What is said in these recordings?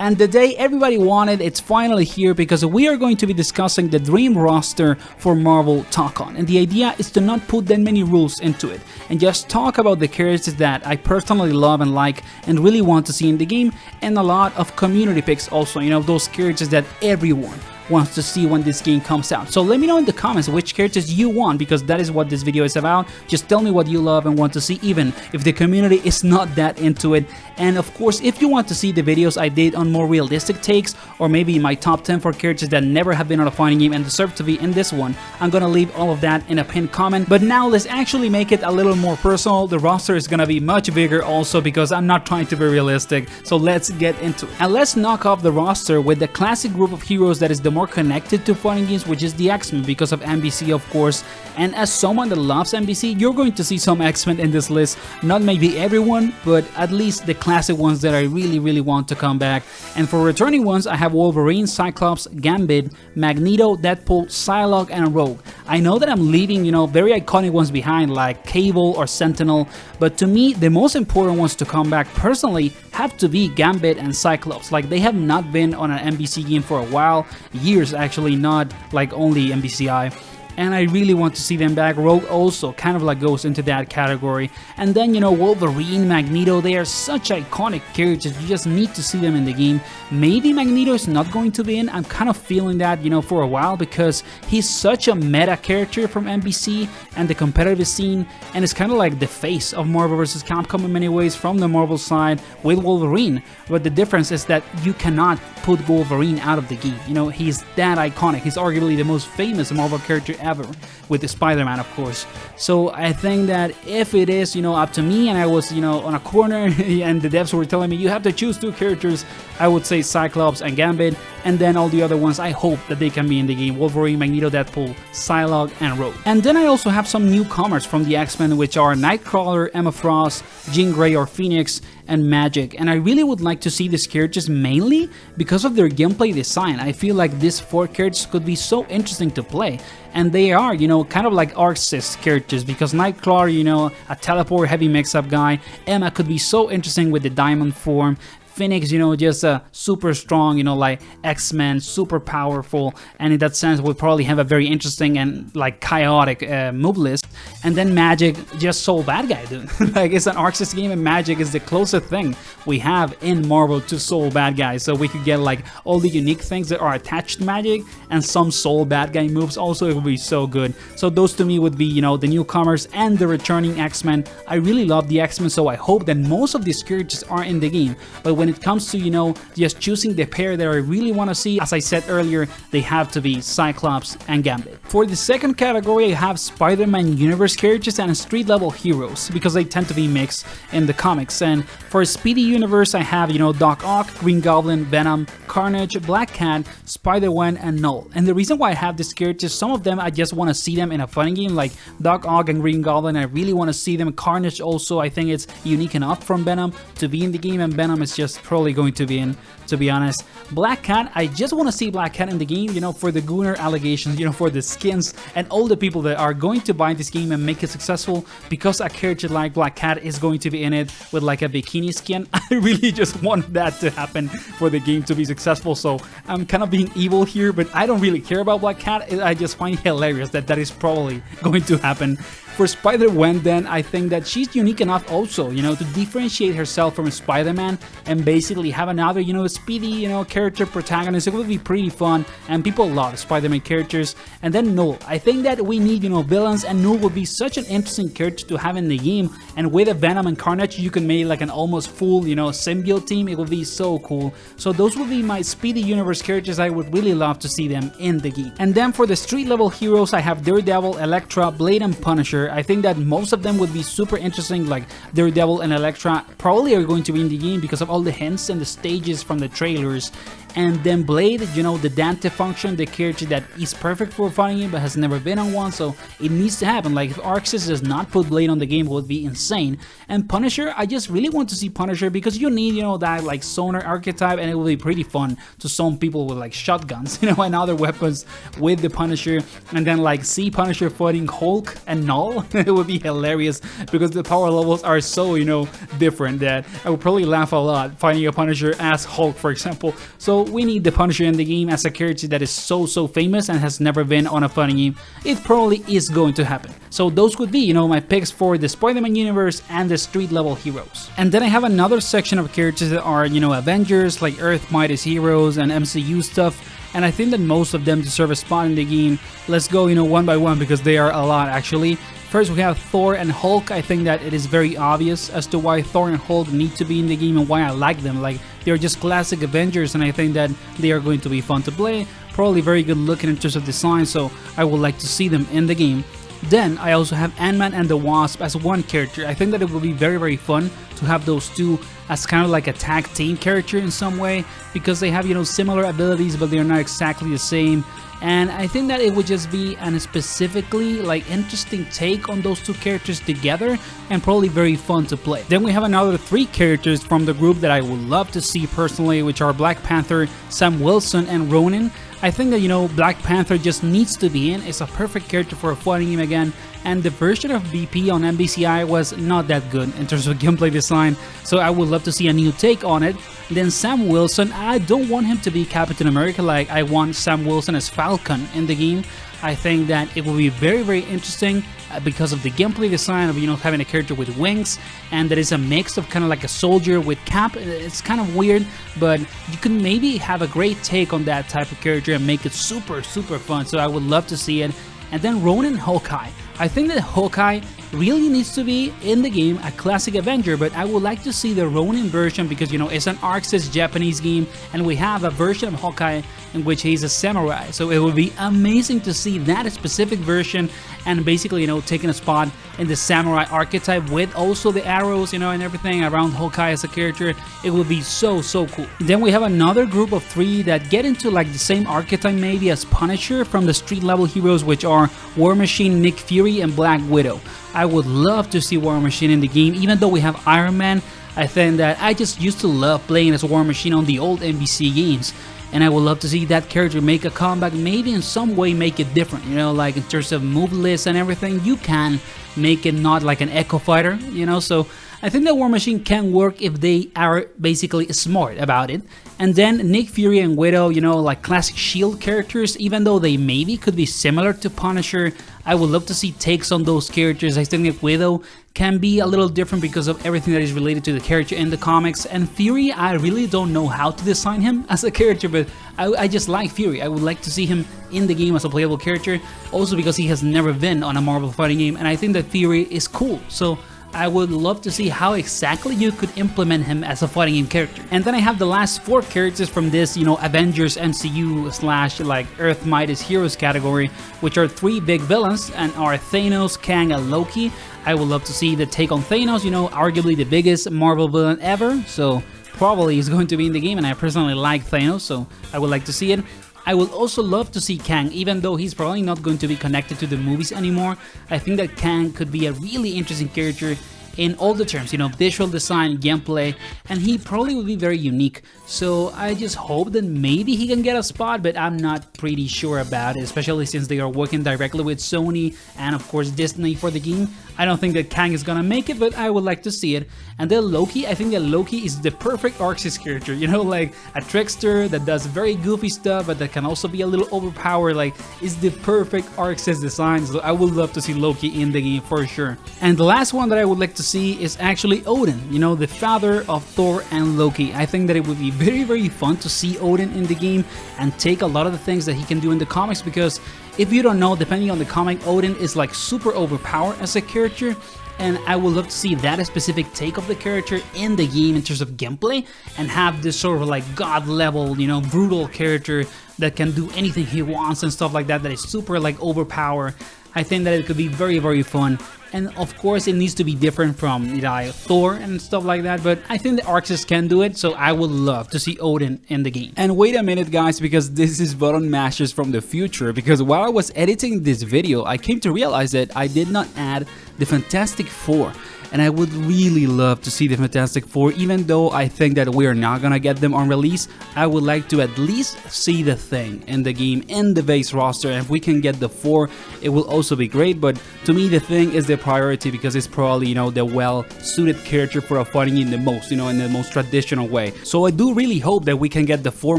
And the day everybody wanted, it's finally here because we are going to be discussing the dream roster for Marvel Tōkon. And the idea is to not put that many rules into it and just talk about the characters that I personally love and like and really want to see in the game, and a lot of community picks also, you know, those characters that everyone wants to see when this game comes out. So let me know in the comments which characters you want, because that is what this video is about. Just tell me what you love and want to see, even if the community is not that into it. And of course, if you want to see the videos I did on more realistic takes, or maybe my top 10 for characters that never have been on a fighting game and deserve to be in this one, I'm gonna leave all of that in a pinned comment. But now let's actually make it a little more personal. The roster is gonna be much bigger also because I'm not trying to be realistic. So let's get into it. And let's knock off the roster with the classic group of heroes that is the more connected to fighting games, which is the X-Men, because of MBC of course. And as someone that loves MBC, you're going to see some X-Men in this list. Not maybe everyone, but at least the classic ones that I really want to come back. And for returning ones, I have Wolverine, Cyclops, Gambit, Magneto, Deadpool, Psylocke, and Rogue. I know that I'm leaving, you know, very iconic ones behind like Cable or Sentinel, but to me the most important ones to come back personally have to be Gambit and Cyclops. Like, they have not been on an MBC game for a while, years actually, not like only MBCI. And I really want to see them back. Rogue also kind of like goes into that category. And then, you know, Wolverine, Magneto, they are such iconic characters. You just need to see them in the game. Maybe Magneto is not going to be in. I'm kind of feeling that, you know, for a while, because he's such a meta character from MBC and the competitive scene, and it's kind of like the face of Marvel vs. Capcom in many ways from the Marvel side with Wolverine. But the difference is that you cannot put Wolverine out of the game. You know, he's that iconic. He's arguably the most famous Marvel character ever, with the Spiderman of course. So I think that if it is, you know, up to me and I was, you know, on a corner and the devs were telling me you have to choose two characters, I would say Cyclops and Gambit, and then all the other ones I hope that they can be in the game: Wolverine, Magneto, Deadpool, Psylocke, and Rogue. And then I also have some newcomers from the X-Men, which are Nightcrawler, Emma Frost, Jean Grey or Phoenix, and Magic. And I really would like to see these characters mainly because of their gameplay design. I feel like these four characters could be so interesting to play, and they are, you know, kind of like Arc-Sys characters, because Nightcrawler, you know, a teleport heavy mix-up guy. Emma could be so interesting with the diamond form. Phoenix, you know, just a super strong, you know, like X-Men, super powerful, and in that sense would probably have a very interesting and like chaotic move list. And then Magic, just so bad guy, dude. Like, it's an Arc-Sys game, and Magic is the closest thing we have in Marvel to soul bad guys. So we could get like all the unique things that are attached to Magic and some soul bad guy moves also. It would be so good. So those to me would be, you know, the newcomers and the returning X-Men. I really love the X-Men, so I hope that most of these characters are in the game. But when it comes to, you know, just choosing the pair that I really want to see, as I said earlier, they have to be Cyclops and Gambit. For the second category, I have Spider-Man universe characters and street level heroes, because they tend to be mixed in the comics. And for Spidey universe, I have, you know, Doc Ock, Green Goblin, Venom, Carnage, Black Cat, Spider-Man, and Null. And the reason why I have these characters, some of them I just want to see them in a fighting game, like Doc Ock and Green Goblin. I really want to see them. Carnage also, I think it's unique enough from Venom to be in the game, and Venom is just probably going to be in, to be honest. Black Cat, I just want to see Black Cat in the game, you know, for the Gunner allegations, you know, for the skins and all the people that are going to buy this game and make it successful, because a character like Black Cat is going to be in it with like a bikini skin. I really just want that to happen for the game to be successful. So I'm kind of being evil here, but I don't really care about Black Cat. I just find it hilarious that that is probably going to happen. For Spider-Gwen, then, I think that she's unique enough also, you know, to differentiate herself from Spider-Man and basically have another, you know, speedy, you know, character protagonist. It would be pretty fun, and people love Spider-Man characters. And then Null, I think that we need, you know, villains, and Null would be such an interesting character to have in the game. And with a Venom and Carnage, you can make like an almost full, you know, symbiote team. It would be so cool. So those would be my Speedy Universe characters. I would really love to see them in the game. And then for the street level heroes, I have Daredevil, Elektra, Blade, and Punisher. I think that most of them would be super interesting. Like Daredevil and Elektra probably are going to be in the game because of all the hints and the stages from the trailers. And then Blade, you know, the Dante function, the character that is perfect for a fighting game but has never been on one, so it needs to happen. Like, if Arxis does not put Blade on the game, it would be insane. And Punisher, I just really want to see Punisher because you need, you know, that like sonar archetype, and it will be pretty fun to zone people with like shotguns, you know, and other weapons with the Punisher, and then like see Punisher fighting Hulk and Null. It would be hilarious because the power levels are so, you know, different that I would probably laugh a lot fighting a Punisher as Hulk, for example. So we need the Punisher in the game as a character that is so famous and has never been on a fighting game. It probably is going to happen. So those would be, you know, my picks for the Spider-Man universe and the street level heroes. And then I have another section of characters that are, you know, Avengers, like Earth, Mightiest heroes and MCU stuff. And I think that most of them deserve a spot in the game. Let's go, you know, one by one because they are a lot actually. First, we have Thor and Hulk. I think that it is very obvious as to why Thor and Hulk need to be in the game and why I like them. Like, they're just classic Avengers, and I think that they are going to be fun to play. Probably very good looking in terms of design, so I would like to see them in the game. Then, I also have Ant-Man and the Wasp as one character. I think that it will be very fun to have those two as kind of like a tag team character in some way, because they have, you know, similar abilities, but they're not exactly the same. And I think that it would just be an specifically like interesting take on those two characters together, and probably very fun to play. Then we have another 3 characters from the group that I would love to see personally, which are Black Panther, Sam Wilson, and Ronin. I think that, you know, Black Panther just needs to be in. It's a perfect character for a fighting game again, and the version of BP on MBCI was not that good in terms of gameplay design, so I would love to see a new take on it. Then Sam Wilson, I don't want him to be Captain America, like I want Sam Wilson as Falcon in the game. I think that it will be very interesting because of the gameplay design of, you know, having a character with wings, and that is a mix of kind of like a soldier with cap. It's kind of weird, but you can maybe have a great take on that type of character and make it super fun, so I would love to see it. And then Ronin Hawkeye. I think that Hawkeye really needs to be in the game, a classic Avenger, but I would like to see the Ronin version because, you know, it's an Arxis Japanese game, and we have a version of Hawkeye in which he's a samurai, so it would be amazing to see that specific version and basically, you know, taking a spot in the samurai archetype with also the arrows, you know, and everything around Hawkeye as a character. It would be so cool. Then we have another group of 3 that get into like the same archetype maybe as Punisher from the street level heroes, which are War Machine, Nick Fury, and Black Widow. I would love to see War Machine in the game, even though we have Iron Man. I think that I just used to love playing as War Machine on the old NBC games, and I would love to see that character make a comeback, maybe in some way make it different, you know, like in terms of move lists and everything. You can make it not like an Echo Fighter, you know, so I think that War Machine can work if they are basically smart about it. And then Nick Fury and Widow, you know, like classic SHIELD characters, even though they maybe could be similar to Punisher, I would love to see takes on those characters. I think that Widow can be a little different because of everything that is related to the character in the comics. And Fury, I really don't know how to design him as a character, but I just like Fury. I would like to see him in the game as a playable character, also because he has never been on a Marvel fighting game, and I think that Fury is cool. So I would love to see how exactly you could implement him as a fighting game character. And then I have the last 4 characters from this, you know, Avengers MCU slash like Earth Mightiest Heroes category, which are 3 big villains and are Thanos, Kang, and Loki. I would love to see the take on Thanos, you know, arguably the biggest Marvel villain ever, so probably he's going to be in the game, and I personally like Thanos, so I would like to see it. I would also love to see Kang, even though he's probably not going to be connected to the movies anymore. I think that Kang could be a really interesting character in all the terms, you know, visual design, gameplay, and he probably would be very unique. So I just hope that maybe he can get a spot, but I'm not pretty sure about it, especially since they are working directly with Sony and of course Disney for the game. I don't think that Kang is gonna make it, but I would like to see it. And then Loki, I think that Loki is the perfect Arxis character, you know, like a trickster that does very goofy stuff, but that can also be a little overpowered, like, is the perfect Arxis design, so I would love to see Loki in the game for sure. And the last one that I would like to see is actually Odin, you know, the father of Thor and Loki. I think that it would be very fun to see Odin in the game and take a lot of the things that he can do in the comics, because if you don't know, depending on the comic, Odin is like super overpowered as a character, and I would love to see that specific take of the character in the game in terms of gameplay, and have this sort of like god level, you know, brutal character that can do anything he wants and stuff like that, that is super like overpowered. I think that it could be very fun. and of course it needs to be different from, you know, Thor and stuff like that, but I think the Arxes can do it, so I would love to see Odin in the game. And wait a minute guys, because this is button mashes from the future, because while I was editing this video, I came to realize that I did not add the Fantastic Four. And I would really love to see the Fantastic Four, even though I think that we are not gonna get them on release. I would like to at least see the Thing in the game, in the base roster, and if we can get the 4, it will also be great. But to me, the Thing is the priority because it's probably, you know, the well-suited character for a fighting game the most, you know, in the most traditional way. So I do really hope that we can get the 4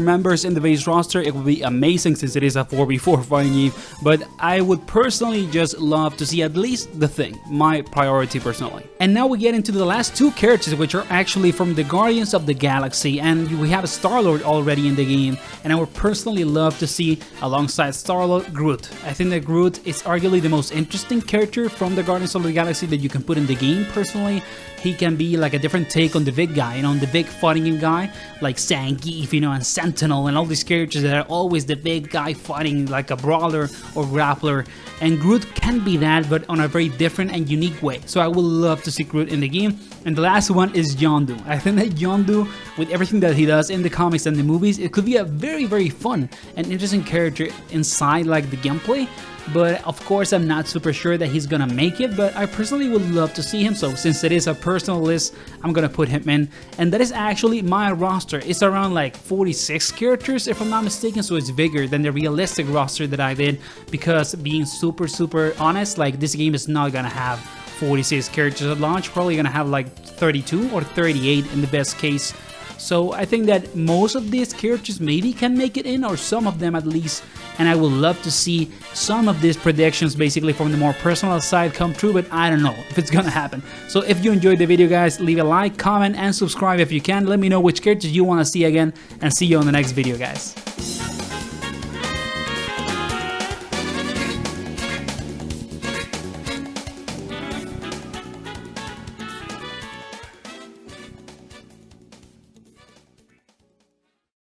members in the base roster. It would be amazing since it is a 4v4 fighting game, but I would personally just love to see at least the Thing, my priority personally. And now we get into the last 2 characters, which are actually from the Guardians of the Galaxy, and we have a Star-Lord already in the game, and I would personally love to see, alongside Star-Lord, Groot. I think that Groot is arguably the most interesting character from the Guardians of the Galaxy that you can put in the game, personally. He can be like a different take on the big guy, you know, the big fighting game guy, like Zangief, you know, and Sentinel, and all these characters that are always the big guy fighting like a brawler or grappler. And Groot can be that, but on a very different and unique way. So I would love to see Groot in the game. And the last one is Yondu. I think that Yondu, with everything that he does in the comics and the movies, it could be a very, very fun and interesting character inside like the gameplay. But of course, I'm not super sure that he's gonna make it, but I personally would love to see him. So since it is a personal list, I'm gonna put him in. And that is actually my roster. It's around like 46 characters, if I'm not mistaken, so it's bigger than the realistic roster that I did, because being super honest, like this game is not gonna have 46 characters at launch, probably gonna have like 32 or 38 in the best case. So I think that most of these characters maybe can make it in, or some of them at least, and I would love to see some of these predictions basically from the more personal side come true, but I don't know if it's gonna happen. So if you enjoyed the video guys, leave a like, comment, and subscribe if you can. Let me know which characters you want to see again, and see you on the next video guys.